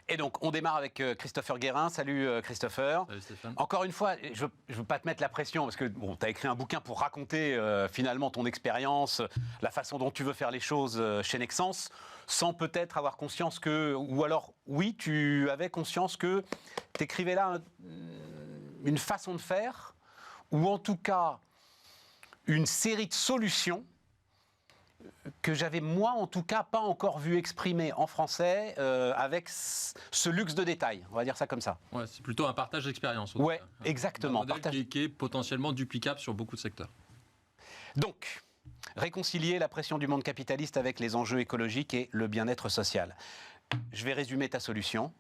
Et donc, on démarre avec Christopher Guérin. Salut Christopher. Salut Stéphane. Encore une fois, je ne veux pas te mettre la pression, parce que bon, tu as écrit un bouquin pour raconter finalement ton expérience, la façon dont tu veux faire les choses chez Nexans, sans peut-être avoir conscience que, ou alors, oui, tu avais conscience que tu écrivais là une façon de faire, ou en tout cas, une série de solutions que j'avais, moi, en tout cas, pas encore vu exprimer en français avec ce luxe de détails. On va dire ça comme ça. Ouais, c'est plutôt un partage d'expérience. Ouais, exactement. Un modèle qui est potentiellement duplicable sur beaucoup de secteurs. Donc, réconcilier la pression du monde capitaliste avec les enjeux écologiques et le bien-être social. Je vais résumer ta solution.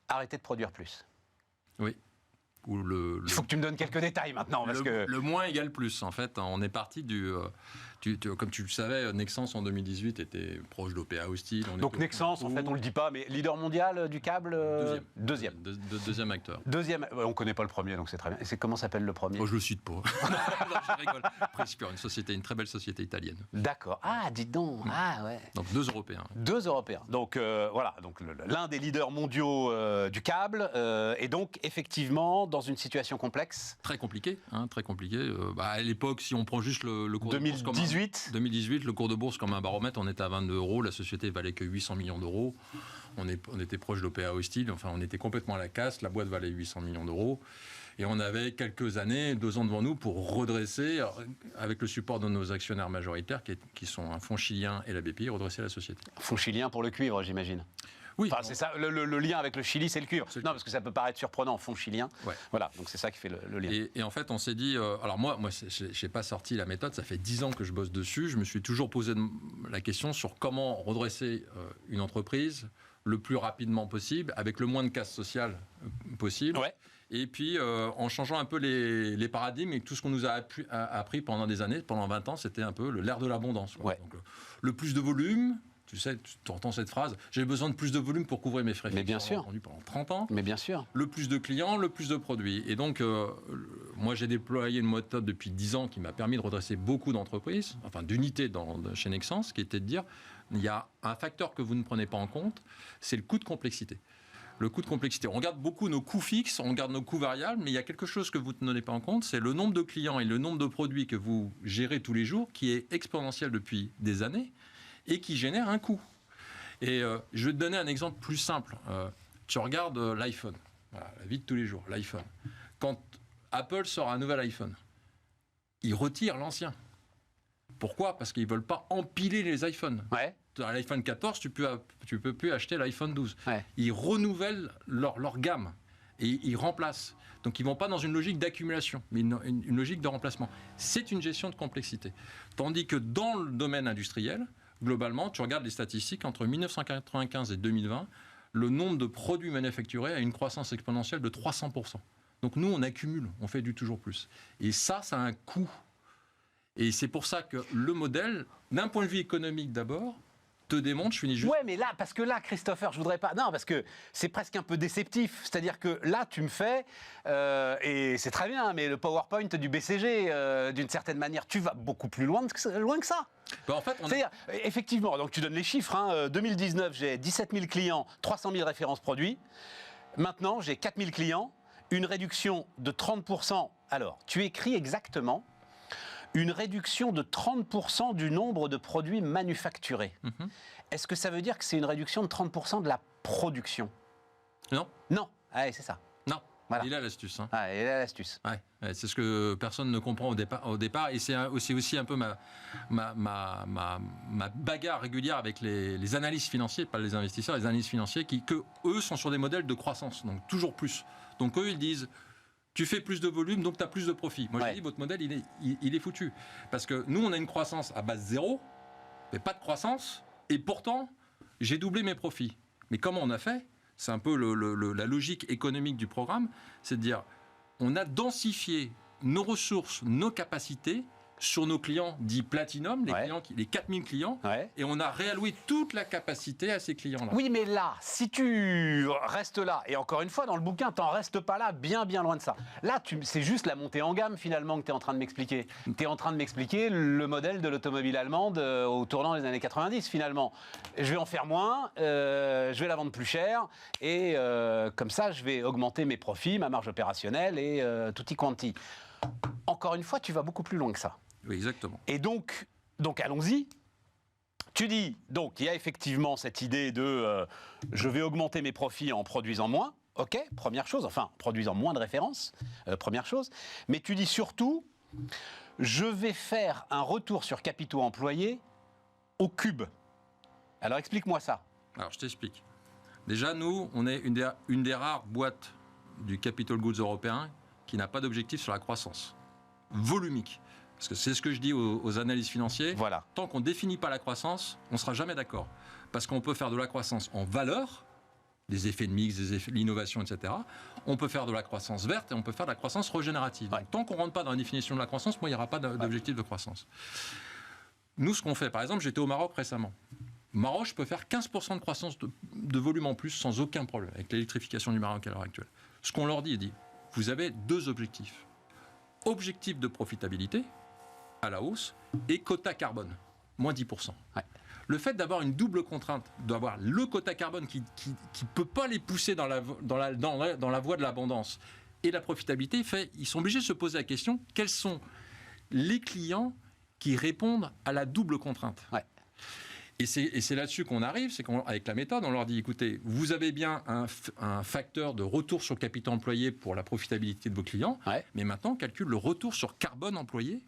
Arrêtez de produire plus. Oui. Ou Il faut que tu me donnes quelques détails maintenant. Parce que... le moins égale plus, en fait. On est parti du... comme tu le savais, Nexans en 2018 était proche d'OPA Hostile. Donc Nexans, en fait, on ne le dit pas, mais leader mondial du câble. Deuxième. Deuxième acteur. Deuxième. On ne connaît pas le premier, donc c'est très bien. Et c'est comment s'appelle le premier? Oh, je le cite pas. Non, je rigole. Principio, une très belle société italienne. D'accord. Ah, dis donc. Ah, ouais. Donc 2 Européens. 2 Européens. Donc voilà, donc l'un des leaders mondiaux du câble. Et donc, effectivement, dans une situation complexe. Très compliqué, très compliqué. À l'époque, si on prend juste le cours 2018. de bourse 2018, le cours de bourse comme un baromètre, on était à 22 €, la société valait que 800 millions d'euros. On était proche d'OPA Hostile, enfin on était complètement à la casse, la boîte valait 800 millions d'euros. Et on avait quelques années, 2 ans devant nous pour redresser, avec le support de nos actionnaires majoritaires, qui sont un fonds chilien et la BPI, redresser la société. Fonds chilien pour le cuivre, j'imagine. Oui. Enfin, c'est ça, le lien avec le Chili, c'est le cuivre. Non, parce que ça peut paraître surprenant, fonds chilien. Ouais. Voilà, donc c'est ça qui fait le lien. Et en fait, on s'est dit... alors moi je n'ai pas sorti la méthode, ça fait 10 ans que je bosse dessus. Je me suis toujours posé la question sur comment redresser une entreprise le plus rapidement possible, avec le moins de casse sociale possible. Ouais. Et puis, en changeant un peu les paradigmes, et tout ce qu'on nous a appris pendant des années, pendant 20 ans, c'était un peu l'ère de l'abondance. Ouais. Donc, le plus de volume... Tu sais, tu entends cette phrase, j'ai besoin de plus de volume pour couvrir mes frais. Mais bien sûr. Entendu pendant 30 ans. Mais bien sûr. Le plus de clients, le plus de produits. Et donc, moi, j'ai déployé une méthode depuis 10 ans qui m'a permis de redresser beaucoup d'entreprises, enfin d'unités chez Nexans, qui était de dire, il y a un facteur que vous ne prenez pas en compte, c'est le coût de complexité. Le coût de complexité. On regarde beaucoup nos coûts fixes, on regarde nos coûts variables, mais il y a quelque chose que vous ne tenez pas en compte, c'est le nombre de clients et le nombre de produits que vous gérez tous les jours, qui est exponentiel depuis des années, et qui génère un coût. Et je vais te donner un exemple plus simple. Tu regardes l'iPhone, voilà, la vie de tous les jours, l'iPhone. Quand Apple sort un nouvel iPhone, ils retirent l'ancien. Pourquoi? Parce qu'ils ne veulent pas empiler les iPhones. Ouais. À l'iPhone 14, tu peux plus acheter l'iPhone 12. Ouais. Ils renouvellent leur gamme et ils remplacent. Donc ils ne vont pas dans une logique d'accumulation, mais une logique de remplacement. C'est une gestion de complexité. Tandis que dans le domaine industriel, globalement, tu regardes les statistiques, entre 1995 et 2020, le nombre de produits manufacturés a une croissance exponentielle de 300%. Donc nous, on accumule, on fait du toujours plus. Et ça a un coût. Et c'est pour ça que le modèle, d'un point de vue économique d'abord, te démontre, je finis juste... Ouais, mais là, parce que là, Christopher, je voudrais pas... Non, parce que c'est presque un peu déceptif. C'est-à-dire que là, tu me fais, et c'est très bien, mais le PowerPoint du BCG, d'une certaine manière, tu vas beaucoup plus loin que ça. Ben en fait, c'est-à-dire, effectivement, donc tu donnes les chiffres, 2019, j'ai 17 000 clients, 300 000 références produits. Maintenant, j'ai 4 000 clients, une réduction de 30%. Alors, tu écris exactement une réduction de 30% du nombre de produits manufacturés. Mm-hmm. Est-ce que ça veut dire que c'est une réduction de 30% de la production? Non. Non, ouais, c'est ça. Non. Voilà. Il a l'astuce. Hein. Ah, il a l'astuce. Ouais, c'est ce que personne ne comprend au départ. Et c'est aussi un peu ma bagarre régulière avec les analystes financiers, pas les investisseurs, les analystes financiers, que eux sont sur des modèles de croissance, donc toujours plus. Donc eux, ils disent... Tu fais plus de volume, donc tu as plus de profit. Moi, je dis, votre modèle, il est foutu. Parce que nous, on a une croissance à base zéro, mais pas de croissance, et pourtant, j'ai doublé mes profits. Mais comment on a fait? C'est un peu la logique économique du programme, c'est de dire, on a densifié nos ressources, nos capacités, sur nos clients dits Platinum, les 4000 clients, et on a réalloué toute la capacité à ces clients-là. Oui, mais là, si tu restes là, et encore une fois, dans le bouquin, t'en restes pas là, bien loin de ça. Là, c'est juste la montée en gamme, finalement, que tu es en train de m'expliquer. Tu es en train de m'expliquer le modèle de l'automobile allemande au tournant des années 90, finalement. Je vais en faire moins, je vais la vendre plus cher, et comme ça, je vais augmenter mes profits, ma marge opérationnelle, et tutti quanti. Encore une fois, tu vas beaucoup plus loin que ça. Oui, exactement. Et donc allons-y. Tu dis, donc il y a effectivement cette idée de je vais augmenter mes profits en produisant moins, ok, première chose, enfin, produisant moins de références, première chose, mais tu dis surtout, je vais faire un retour sur capitaux employés au cube. Alors explique-moi ça. Alors je t'explique. Déjà, nous, on est une des rares boîtes du capital goods européen qui n'a pas d'objectif sur la croissance volumique. Parce que c'est ce que je dis aux analystes financiers. Voilà. Tant qu'on ne définit pas la croissance, on ne sera jamais d'accord. Parce qu'on peut faire de la croissance en valeur, des effets de mix, des effets, l'innovation, etc. On peut faire de la croissance verte et on peut faire de la croissance régénérative. Ouais. Donc, tant qu'on ne rentre pas dans la définition de la croissance, moi, il n'y aura pas d'objectif de croissance. Nous, ce qu'on fait, par exemple, j'étais au Maroc récemment. Au Maroc, je peux faire 15% de croissance de volume en plus sans aucun problème avec l'électrification du Maroc à l'heure actuelle. Ce qu'on leur dit, vous avez deux objectifs. Objectif de profitabilité, à la hausse, et quota carbone, moins 10%. Ouais. Le fait d'avoir une double contrainte, d'avoir le quota carbone qui ne peut pas les pousser dans la voie de l'abondance et la profitabilité, ils sont obligés de se poser la question, quels sont les clients qui répondent à la double contrainte. Ouais. Et c'est là-dessus qu'on arrive, c'est qu'avec la méthode, on leur dit, écoutez, vous avez bien un facteur de retour sur capital employé pour la profitabilité de vos clients, mais maintenant, on calcule le retour sur carbone employé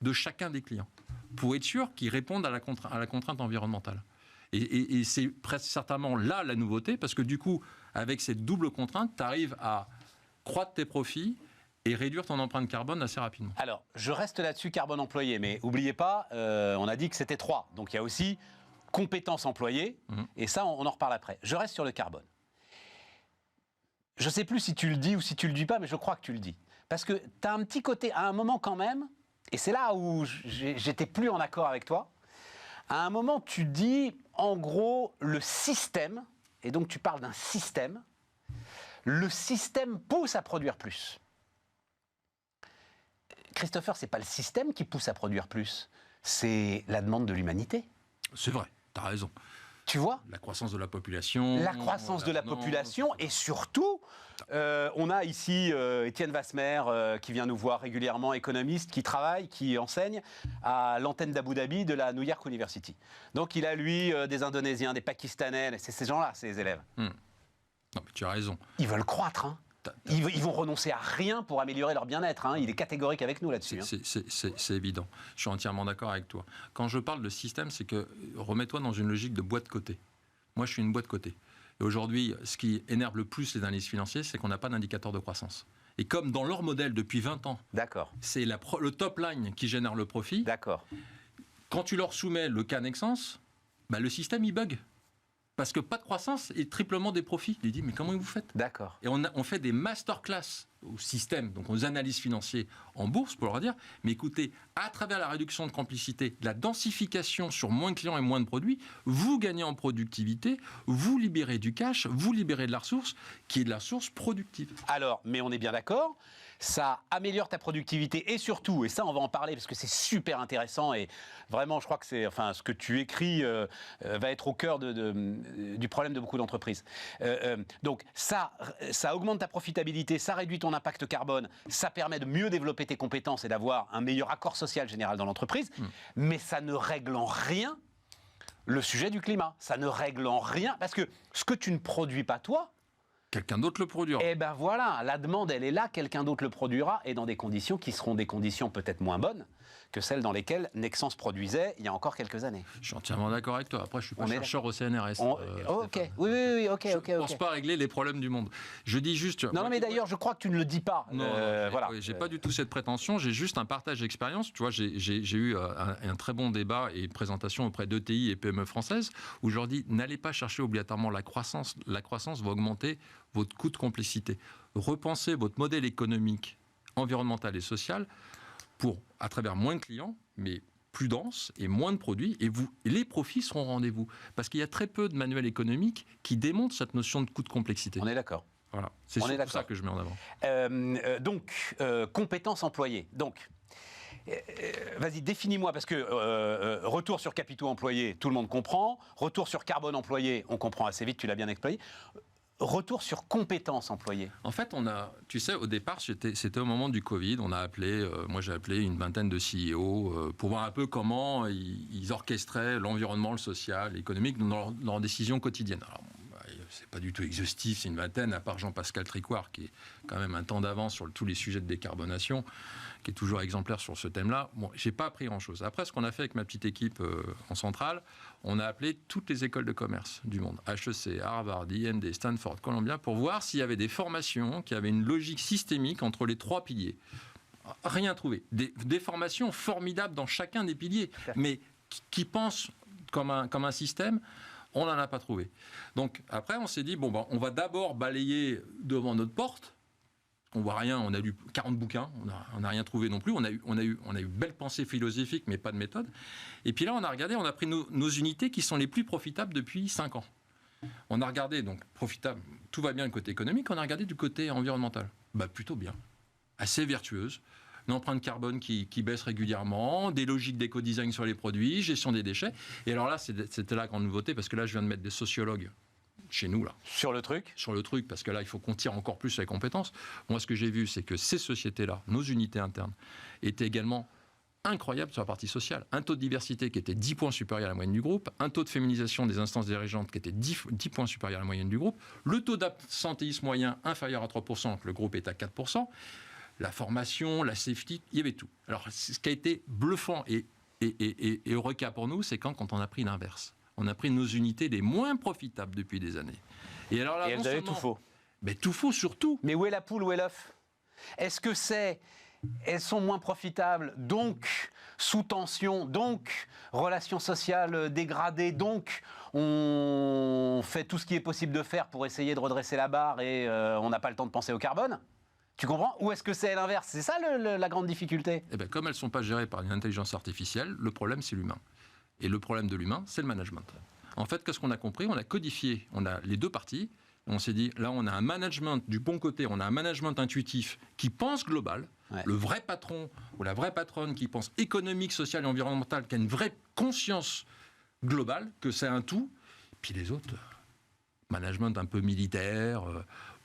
de chacun des clients, pour être sûr qu'ils répondent à la contrainte environnementale. Et c'est presque certainement là la nouveauté, parce que du coup, avec cette double contrainte, tu arrives à croître tes profits et réduire ton empreinte carbone assez rapidement. Alors, je reste là-dessus, carbone employé, mais n'oubliez pas, on a dit que c'était 3. Donc il y a aussi compétences employées, et ça, on en reparle après. Je reste sur le carbone. Je ne sais plus si tu le dis ou si tu le dis pas, mais je crois que tu le dis. Parce que tu as un petit côté, à un moment quand même, et c'est là où j'étais plus en accord avec toi, à un moment tu dis, en gros, le système, et donc tu parles d'un système, le système pousse à produire plus. Christopher, c'est pas le système qui pousse à produire plus, c'est la demande de l'humanité. C'est vrai, tu as raison. Tu vois ? La croissance de la population. La croissance de la population, et surtout, on a ici Étienne Vasmer qui vient nous voir régulièrement, économiste, qui travaille, qui enseigne à l'antenne d'Abu Dhabi de la New York University. Donc il a, lui, des Indonésiens, des Pakistanais, c'est ces gens-là, ces élèves. Non, mais tu as raison. Ils veulent croître, hein. Ils vont renoncer à rien pour améliorer leur bien-être. Hein. Il est catégorique avec nous là-dessus. C'est évident. Je suis entièrement d'accord avec toi. Quand je parle de système, c'est que remets-toi dans une logique de boîte cotée. Moi, je suis une boîte cotée. Et aujourd'hui, ce qui énerve le plus les analystes financiers, c'est qu'on n'a pas d'indicateur de croissance. Et comme dans leur modèle depuis 20 ans, c'est le top line qui génère le profit. D'accord. Quand tu leur soumets le cas Nexens, le système, il bug. Parce que pas de croissance et triplement des profits. Il dit, mais comment vous faites ? D'accord. Et on fait des masterclass au système, donc aux analystes financiers en bourse, pour leur dire, mais écoutez, à travers la réduction de complicité, la densification sur moins de clients et moins de produits, vous gagnez en productivité, vous libérez du cash, vous libérez de la ressource, qui est de la ressource productive. Alors, mais on est bien d'accord, ça améliore ta productivité et surtout, et ça on va en parler parce que c'est super intéressant et vraiment je crois que ce que tu écris va être au cœur du problème de beaucoup d'entreprises. Donc ça augmente ta profitabilité, ça réduit ton impact carbone, ça permet de mieux développer tes compétences et d'avoir un meilleur accord social général dans l'entreprise, mais ça ne règle en rien le sujet du climat. Ça ne règle en rien, parce que ce que tu ne produis pas toi, quelqu'un d'autre le produira. Eh ben voilà, la demande, elle est là, quelqu'un d'autre le produira, et dans des conditions qui seront des conditions peut-être moins bonnes que celles dans lesquelles Nexens produisait il y a encore quelques années. Je suis entièrement d'accord avec toi. Après, je suis pas chercheur au CNRS. Ok, oui, ok. Je ne pense pas régler les problèmes du monde. Je dis juste... Non, mais d'ailleurs, je crois que tu ne le dis pas. Non, voilà. J'ai pas du tout cette prétention. J'ai juste un partage d'expérience. Tu vois, j'ai eu un très bon débat et présentation auprès d'ETI et PME françaises où je leur dis, n'allez pas chercher obligatoirement la croissance. La croissance va augmenter votre coût de complicité. Repensez votre modèle économique, environnemental et social à travers moins de clients, mais plus dense et moins de produits, et les profits seront au rendez-vous. Parce qu'il y a très peu de manuels économiques qui démontrent cette notion de coût de complexité. On est d'accord. Voilà. C'est surtout ça que je mets en avant. Donc, compétences employées. Donc, vas-y, définis-moi, parce que retour sur capitaux employés, tout le monde comprend. Retour sur carbone employé, on comprend assez vite, tu l'as bien expliqué. Retour sur compétences employées. En fait, tu sais, au départ, c'était au moment du Covid, on a appelé, moi j'ai appelé une vingtaine de CEO pour voir un peu comment ils orchestraient l'environnement, le social, l'économique dans leurs décisions quotidiennes. Alors, c'est pas du tout exhaustif, c'est une vingtaine, à part Jean-Pascal Tricoire, qui est quand même un temps d'avance sur tous les sujets de décarbonation, qui est toujours exemplaire sur ce thème-là. Bon, j'ai pas appris grand-chose. Après, ce qu'on a fait avec ma petite équipe en centrale, on a appelé toutes les écoles de commerce du monde, HEC, Harvard, IMD, Stanford, Columbia, pour voir s'il y avait des formations qui avaient une logique systémique entre les 3 piliers. Rien trouvé. Des formations formidables dans chacun des piliers, mais qui pensent comme un système. On n'en a pas trouvé. Donc après, on s'est dit, on va d'abord balayer devant notre porte. On voit rien, on a lu 40 bouquins, on n'a rien trouvé non plus. On a eu belle pensée philosophique, mais pas de méthode. Et puis là, on a regardé, on a pris nos unités qui sont les plus profitables depuis 5 ans. On a regardé, donc profitable, tout va bien du côté économique, on a regardé du côté environnemental. Plutôt bien, assez vertueuse. Une empreinte carbone qui baisse régulièrement, des logiques d'éco-design sur les produits, gestion des déchets. Et alors là, c'était la grande nouveauté, parce que là, je viens de mettre des sociologues chez nous. Là. Sur le truc ? Sur le truc, parce que là, il faut qu'on tire encore plus sur les compétences. Moi, ce que j'ai vu, c'est que ces sociétés-là, nos unités internes, étaient également incroyables sur la partie sociale. Un taux de diversité qui était 10 points supérieur à la moyenne du groupe, un taux de féminisation des instances dirigeantes qui était 10 points supérieur à la moyenne du groupe, le taux d'absentéisme moyen inférieur à 3%, que le groupe est à 4%, la formation, la safety, il y avait tout. Alors, ce qui a été bluffant et eureka pour nous, c'est quand on a pris l'inverse. On a pris nos unités les moins profitables depuis des années. Et alors là, et elles avaient tout faux. Mais tout faux surtout. Mais où est la poule, où est l'œuf ? Est-ce que elles sont moins profitables, donc sous tension, donc relations sociales dégradées, donc on fait tout ce qui est possible de faire pour essayer de redresser la barre et on n'a pas le temps de penser au carbone ? Tu comprends ? Ou est-ce que c'est l'inverse ? C'est ça la grande difficulté ? Comme elles ne sont pas gérées par une intelligence artificielle, le problème c'est l'humain. Et le problème de l'humain, c'est le management. En fait, qu'est-ce qu'on a compris ? On a codifié, on a les deux parties. On s'est dit, là on a un management du bon côté, on a un management intuitif qui pense global. Ouais. Le vrai patron ou la vraie patronne qui pense économique, social et environnemental, qui a une vraie conscience globale, que c'est un tout. Puis les autres, management un peu militaire...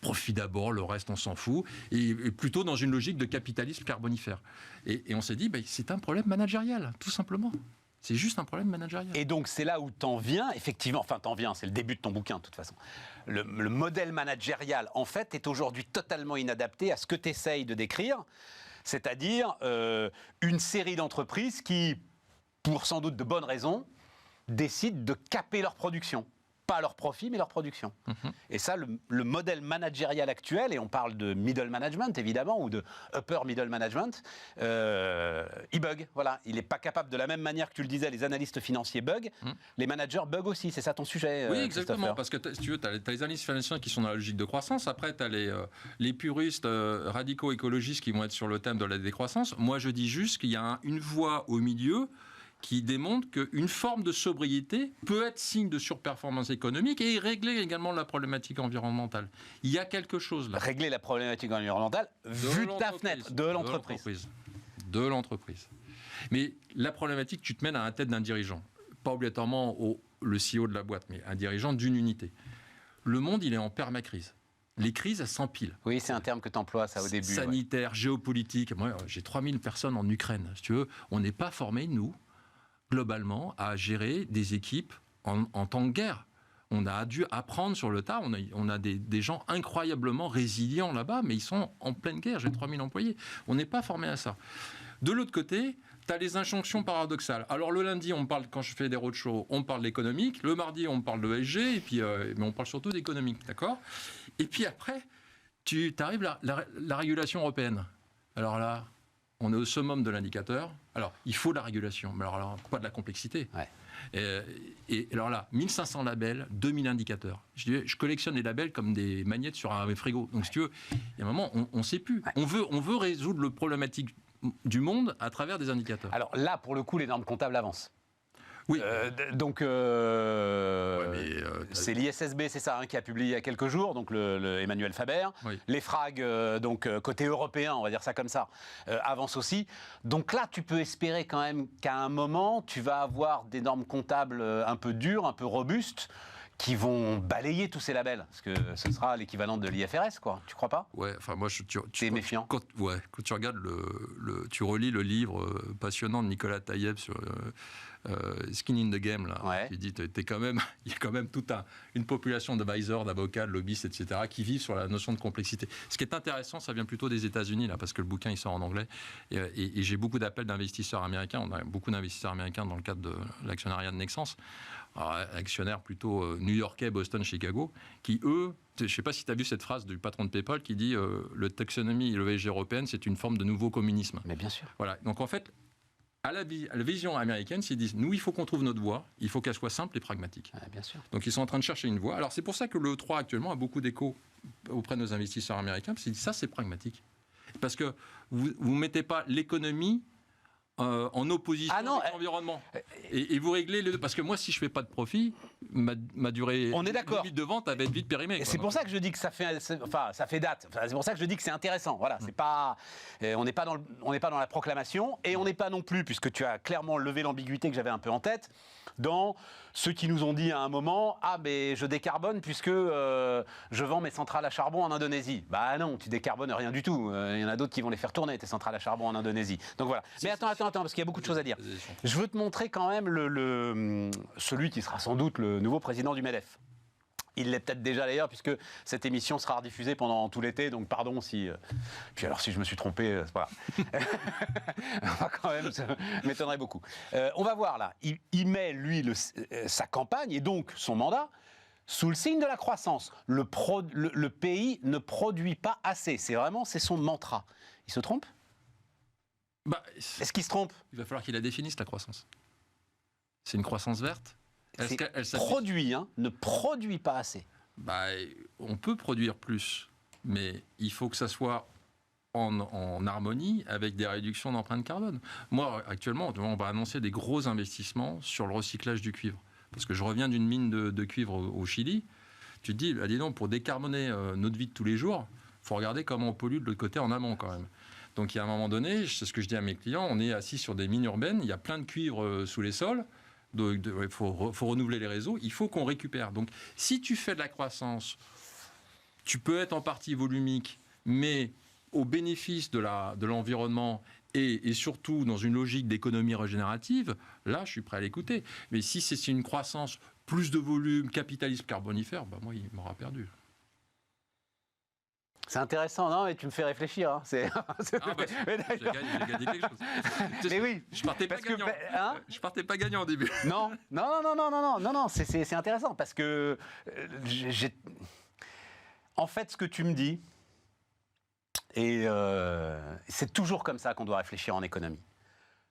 profit d'abord, le reste on s'en fout, et plutôt dans une logique de capitalisme carbonifère. Et on s'est dit, c'est un problème managérial, tout simplement. C'est juste un problème managérial. Et donc c'est là où t'en viens, effectivement, enfin t'en viens, c'est le début de ton bouquin de toute façon. Le modèle managérial, en fait, est aujourd'hui totalement inadapté à ce que tu essayes de décrire, c'est-à-dire une série d'entreprises qui, pour sans doute de bonnes raisons, décident de caper leur production. Pas leur profit, mais leur production. Et ça, le modèle managérial actuel, et on parle de middle management, évidemment, ou de upper middle management, il bug. Voilà. Il n'est pas capable, de la même manière que tu le disais, les analystes financiers bug, les managers bug aussi. C'est ça ton sujet, oui, exactement. Parce que si tu veux, tu as les analystes financiers qui sont dans la logique de croissance. Après, tu as les puristes radicaux écologistes qui vont être sur le thème de la décroissance. Moi, je dis juste qu'il y a une voie au milieu qui démontre qu'une forme de sobriété peut être signe de surperformance économique et régler également la problématique environnementale. Il y a quelque chose là. Régler la problématique environnementale vu de ta fenêtre, de l'entreprise. De l'entreprise. Mais la problématique, tu te mènes à la tête d'un dirigeant. Pas obligatoirement le CEO de la boîte, mais un dirigeant d'une unité. Le monde, il est en permacrise. Les crises, elles s'empilent. Oui, c'est un terme que tu emploies, ça, au début. Sanitaire, ouais. Géopolitique. Moi, j'ai 3000 personnes en Ukraine. Si tu veux, on n'est pas formés, nous, globalement, à gérer des équipes en temps de guerre. On a dû apprendre sur le tas. On a des gens incroyablement résilients là-bas, mais ils sont en pleine guerre. J'ai 3000 employés. On n'est pas formé à ça. De l'autre côté, tu as les injonctions paradoxales. Alors le lundi, on parle, quand je fais des roadshows, on parle d'économique. Le mardi, on parle de ESG, et puis, mais on parle surtout d'économique, d'accord ? Et puis après, tu arrives à la régulation européenne. Alors là, on est au summum de l'indicateur. Alors, il faut de la régulation, mais alors pas de la complexité. Ouais. Et alors là, 1500 labels, 2000 indicateurs. Je collectionne les labels comme des magnettes sur un frigo. Donc, si tu veux, il y a un moment, on ne sait plus. Ouais. On veut résoudre le problématique du monde à travers des indicateurs. Alors là, pour le coup, les normes comptables avancent. Oui. C'est l'ISSB, c'est ça, qui a publié il y a quelques jours, donc le Emmanuel Faber. Oui. Les FRAG, côté européen, on va dire ça comme ça, avancent aussi. Donc là, tu peux espérer quand même qu'à un moment, tu vas avoir des normes comptables un peu dures, un peu robustes, qui vont balayer tous ces labels, parce que ce sera l'équivalent de l'IFRS, quoi. Tu crois pas ? Ouais, enfin moi, T'es méfiant. Quand tu regardes tu relis le livre passionnant de Nicolas Taïeb sur Skin in the Game, là, Ouais. qui dit il y a quand même toute une population d'advisors, d'avocats, de lobbyistes, etc., qui vivent sur la notion de complexité. Ce qui est intéressant, ça vient plutôt des États-Unis, là, parce que le bouquin il sort en anglais, et j'ai beaucoup d'appels d'investisseurs américains. On a beaucoup d'investisseurs américains dans le cadre de l'actionnariat de Nexens. Alors, actionnaires plutôt new-yorkais, Boston, Chicago, qui eux, je ne sais pas si tu as vu cette phrase du patron de PayPal qui dit le taxonomie et l'ESG européenne, c'est une forme de nouveau communisme. Mais bien sûr. Voilà. Donc en fait, à la vision américaine, ils disent nous, il faut qu'on trouve notre voie, il faut qu'elle soit simple et pragmatique. Bien sûr. Donc ils sont en train de chercher une voie. Alors c'est pour ça que le E3 actuellement a beaucoup d'écho auprès de nos investisseurs américains, parce qu'ils disent ça, c'est pragmatique. Parce que vous ne mettez pas l'économie en opposition avec l'environnement. Et vous réglez les deux. Parce que moi, si je ne fais pas de profit, ma durée limite de vente, elle va être vite périmée. Et c'est pour ça que je dis que ça fait date. Enfin, c'est pour ça que je dis que c'est intéressant. Voilà, c'est pas, on n'est pas dans la proclamation, et on n'est pas non plus, puisque tu as clairement levé l'ambiguïté que j'avais un peu en tête, dans ceux qui nous ont dit à un moment mais je décarbone puisque je vends mes centrales à charbon en Indonésie. Bah non, tu décarbones rien du tout. Il y en a d'autres qui vont les faire tourner, tes centrales à charbon en Indonésie. Donc voilà. Mais attends, parce qu'il y a beaucoup de choses à dire. Je veux te montrer quand même celui qui sera sans doute le nouveau président du MEDEF. Il l'est peut-être déjà d'ailleurs, puisque cette émission sera rediffusée pendant tout l'été, donc pardon si... Puis alors si je me suis trompé, c'est pas grave. Quand même, ça m'étonnerait beaucoup. On va voir là, il met lui sa campagne, et donc son mandat, sous le signe de la croissance. Le pays ne produit pas assez, c'est son mantra. Il se trompe ? Est-ce qu'il se trompe ? Il va falloir qu'il la définisse, la croissance. C'est une croissance verte ? Ne produit pas assez. On peut produire plus, mais il faut que ça soit en harmonie avec des réductions d'empreinte carbone. Moi, actuellement, on va annoncer des gros investissements sur le recyclage du cuivre. Parce que je reviens d'une mine de cuivre au Chili. Tu te dis, dis donc, pour décarboner notre vie de tous les jours, il faut regarder comment on pollue de l'autre côté en amont quand même. Donc, il y a un moment donné, c'est ce que je dis à mes clients, on est assis sur des mines urbaines, il y a plein de cuivre sous les sols. Il faut renouveler les réseaux, il faut qu'on récupère. Donc, si tu fais de la croissance, tu peux être en partie volumique, mais au bénéfice de l'environnement et surtout dans une logique d'économie régénérative, là, je suis prêt à l'écouter. Mais si c'est une croissance, plus de volume, capitalisme carbonifère, moi, il m'aura perdu. C'est intéressant, non ? Mais tu me fais réfléchir. Hein. J'ai gagné quelque chose. Mais oui. Je partais pas gagnant. Je partais pas gagnant au début. Non, c'est intéressant parce que en fait, ce que tu me dis, et c'est toujours comme ça qu'on doit réfléchir en économie.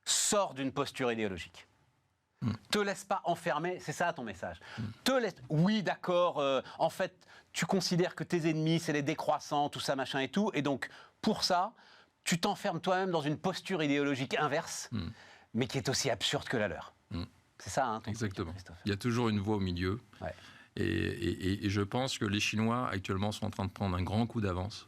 Sors d'une posture idéologique. Te laisse pas enfermer, c'est ça ton message. Oui, d'accord, en fait, tu considères que tes ennemis, c'est les décroissants, tout ça, machin et tout, et donc, pour ça, tu t'enfermes toi-même dans une posture idéologique inverse, mais qui est aussi absurde que la leur. C'est ça, hein, exactement. Truc, il y a toujours une voie au milieu, et je pense que les Chinois, actuellement, sont en train de prendre un grand coup d'avance,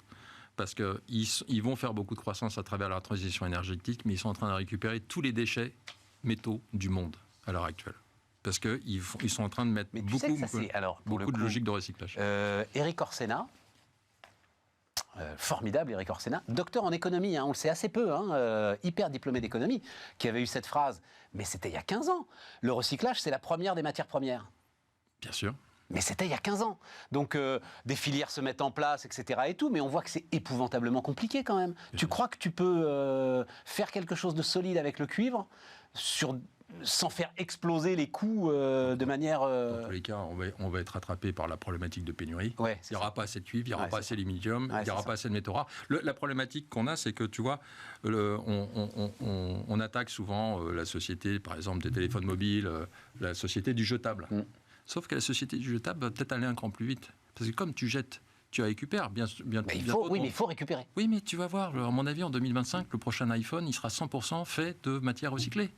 parce qu'ils vont faire beaucoup de croissance à travers leur transition énergétique, mais ils sont en train de récupérer tous les déchets métaux du monde à l'heure actuelle. Parce qu'ils sont en train de mettre beaucoup de logique de recyclage. Éric Orsena, formidable Éric Orsena, docteur en économie, on le sait assez peu, hyper diplômé d'économie, qui avait eu cette phrase, mais c'était il y a 15 ans. Le recyclage, c'est la première des matières premières. Bien sûr. Mais c'était il y a 15 ans. Donc, des filières se mettent en place, etc. et tout, mais on voit que c'est épouvantablement compliqué quand même. Tu crois que tu peux faire quelque chose de solide avec le cuivre sans faire exploser les coûts de manière... Dans tous les cas, on va être rattrapé par la problématique de pénurie. Ouais, il n'y aura pas assez de cuivre, il n'y aura pas assez d'aluminium, il n'y aura pas assez de métaux rares. La problématique qu'on a, c'est que, tu vois, on attaque souvent la société, par exemple, des téléphones mobiles, la société du jetable. Sauf que la société du jetable va peut-être aller un cran plus vite. Parce que comme tu jettes tu récupères bien. Mais il faut récupérer. Oui, mais tu vas voir, à mon avis, en 2025, le prochain iPhone, il sera 100% fait de matière recyclée.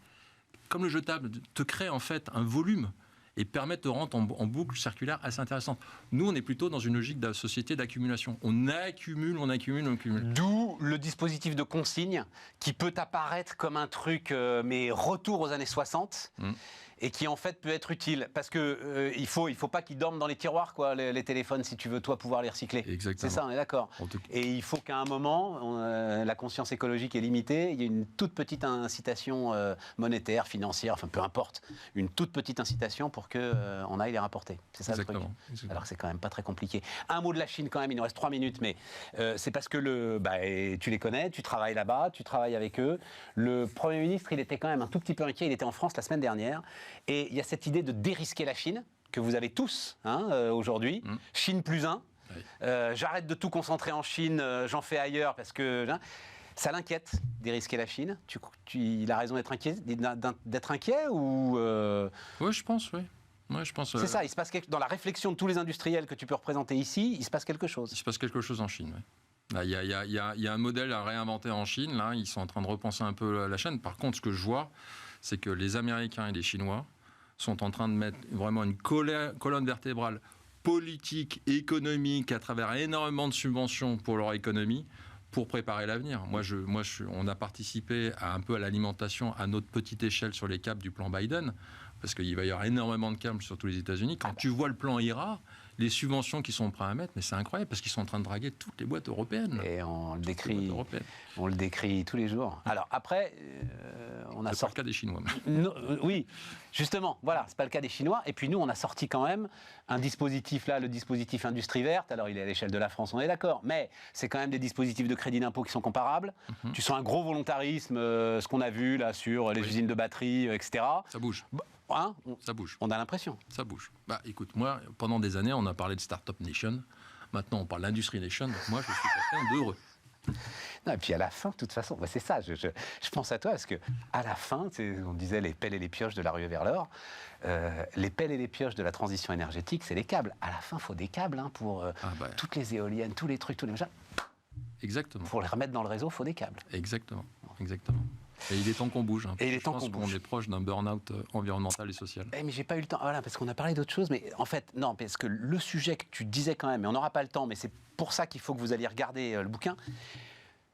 Comme le jetable te crée en fait un volume et permet de te rendre en boucle circulaire assez intéressante. Nous, on est plutôt dans une logique de société d'accumulation. On accumule. D'où le dispositif de consigne qui peut apparaître comme un truc, mais retour aux années 60. Et qui en fait peut être utile parce que il faut pas qu'ils dorment dans les tiroirs quoi les téléphones si tu veux toi pouvoir les recycler. Exactement. C'est ça, on est d'accord. Et il faut qu'à un moment la conscience écologique est limitée, il y a une toute petite incitation monétaire, financière, enfin peu importe, une toute petite incitation pour que on aille les rapporter. C'est ça le truc. Exactement. Alors c'est quand même pas très compliqué. Un mot de la Chine quand même, il nous reste 3 minutes, mais c'est parce que tu les connais, tu travailles là-bas, tu travailles avec eux. Le Premier ministre, il était quand même un tout petit peu inquiet, il était en France la semaine dernière. Et il y a cette idée de dérisquer la Chine, que vous avez tous aujourd'hui. Chine plus 1. Oui. J'arrête de tout concentrer en Chine, j'en fais ailleurs parce que... Ça l'inquiète, dérisquer la Chine. Il a raison d'être inquiet ou... Oui, je pense, oui. Ouais, je pense, c'est ça, il se passe dans la réflexion de tous les industriels que tu peux représenter ici, il se passe quelque chose. Il se passe quelque chose en Chine, oui. Là, il y a un modèle à réinventer en Chine. Là, ils sont en train de repenser un peu la chaîne. Par contre, ce que je vois, c'est que les Américains et les Chinois sont en train de mettre vraiment une colonne vertébrale politique, économique, à travers énormément de subventions pour leur économie, pour préparer l'avenir. On a participé un peu à l'alimentation à notre petite échelle sur les câbles du plan Biden, parce qu'il va y avoir énormément de câbles sur tous les États-Unis. Quand tu vois le plan IRA, les subventions qu'ils sont prêts à mettre, mais c'est incroyable, parce qu'ils sont en train de draguer toutes les boîtes européennes. Et on le décrit tous les jours. Alors après, on a sorti... C'est pas le cas des Chinois. Oui, justement, voilà, c'est pas le cas des Chinois. Et puis nous, on a sorti quand même un dispositif là, le dispositif Industrie Verte. Alors il est à l'échelle de la France, on est d'accord, mais c'est quand même des dispositifs de crédit d'impôt qui sont comparables. Tu sens un gros volontarisme, ce qu'on a vu là sur les usines de batteries, etc. Ça bouge. Ça bouge. On a l'impression. Ça bouge. Écoute, moi, pendant des années, on a parlé de Startup Nation. Maintenant, on parle d'Industrie Nation. Donc moi, je suis quelqu'un d'heureux. Non, et puis à la fin, de toute façon, c'est ça, je pense à toi, parce que à la fin, on disait les pelles et les pioches de la ruée vers l'or, les pelles et les pioches de la transition énergétique, c'est les câbles. À la fin, il faut des câbles pour toutes les éoliennes, tous les trucs, tous les machins. Exactement. Pour les remettre dans le réseau, il faut des câbles. Exactement. Et il est temps qu'on bouge. Et il est temps qu'on bouge. Je pense qu'on est proche d'un burn-out environnemental et social. Mais j'ai pas eu le temps. Voilà, parce qu'on a parlé d'autres choses. Mais en fait, non, parce que le sujet que tu disais quand même, mais on n'aura pas le temps, mais c'est pour ça qu'il faut que vous alliez regarder le bouquin.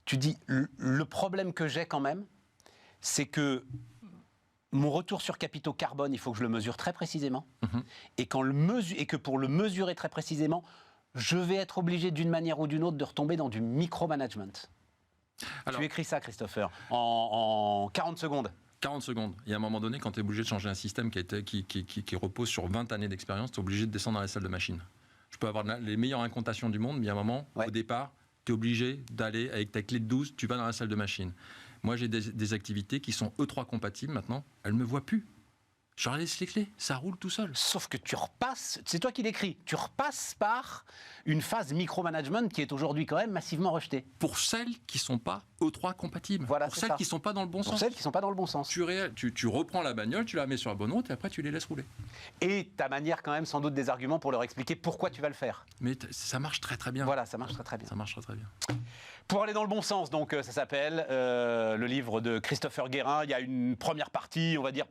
Tu dis, le problème que j'ai quand même, c'est que mon retour sur capitaux carbone, il faut que je le mesure très précisément. Et que pour le mesurer très précisément, je vais être obligé d'une manière ou d'une autre de retomber dans du micromanagement. Alors, tu écris ça, Christopher, en 40 secondes. 40 secondes. Et à un moment donné, quand tu es obligé de changer un système qui repose sur 20 années d'expérience, tu es obligé de descendre dans la salle de machine. Je peux avoir les meilleures incantations du monde, mais à un moment, au départ, tu es obligé d'aller avec ta clé de 12, tu vas dans la salle de machine. Moi, j'ai des activités qui sont E3 compatibles maintenant, elles ne me voient plus. Je leur laisse les clés, ça roule tout seul. Sauf que tu repasses, c'est toi qui l'écris, tu repasses par une phase micromanagement qui est aujourd'hui quand même massivement rejetée. Pour celles qui ne sont pas E3 compatibles. Voilà, pour celles qui ne sont pas dans le bon sens. Pour celles qui ne sont pas dans le bon sens. Tu reprends la bagnole, tu la mets sur la bonne route et après tu les laisses rouler. Et ta manière quand même sans doute des arguments pour leur expliquer pourquoi tu vas le faire. Mais ça marche très très bien. Voilà, ça marche très très bien. Ça marche très très bien. Pour aller dans le bon sens, donc ça s'appelle le livre de Christopher Guérin. Il y a une première partie, on va dire,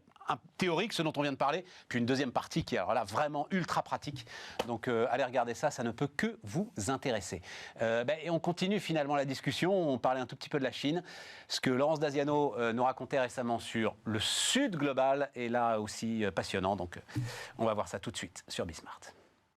théorique, ce dont on vient de parler, puis une deuxième partie qui est alors là vraiment ultra pratique. Donc allez regarder ça, ça ne peut que vous intéresser. Et on continue finalement la discussion, on parlait un tout petit peu de la Chine. Ce que Laurence Daziano nous racontait récemment sur le Sud global est là aussi passionnant, donc on va voir ça tout de suite sur Bismart.